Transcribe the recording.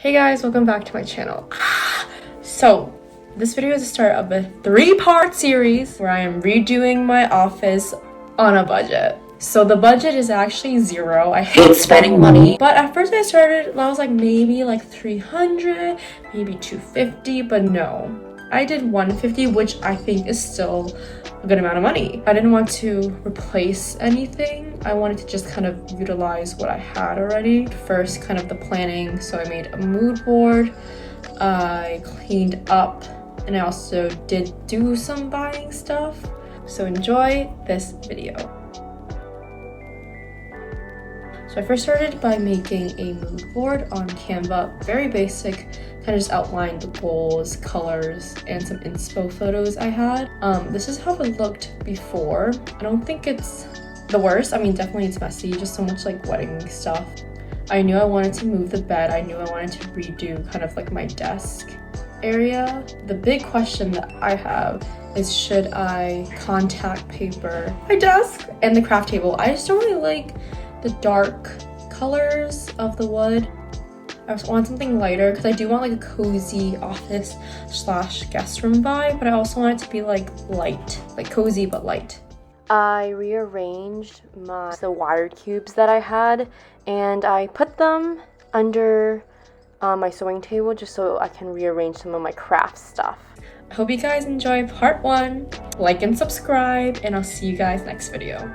Hey guys, welcome back to my channel. So, this video is the start of a 3-part series where I am redoing my office on a budget. So the budget is actually zero. I hate spending money. But at first I was like maybe like 300, maybe 250, but no. I did 150, which I think is still a good amount of money. I didn't want to replace anything. I wanted to just kind of utilize what I had already. First, kind of the planning. So I made a mood board. I cleaned up, and I also did do some buying stuff. So enjoy this video. So I first started by making a mood board on Canva, very basic, kind of just outlined the goals, colors, and some inspo photos I had. This is how it looked before. I don't think it's the worst. I mean, definitely it's messy, just so much like wedding stuff. I knew I wanted to move the bed. I knew I wanted to redo kind of like my desk area. The big question that I have is, should I contact paper my desk and the craft table? I just don't really like the dark colors of the wood. I just want something lighter because I do want like a cozy office / guest room vibe, but I also want it to be like light, like cozy but light. I rearranged the wire cubes that I had, and I put them under my sewing table just so I can rearrange some of my craft stuff. I hope you guys enjoy part 1. Like and subscribe, and I'll see you guys next video.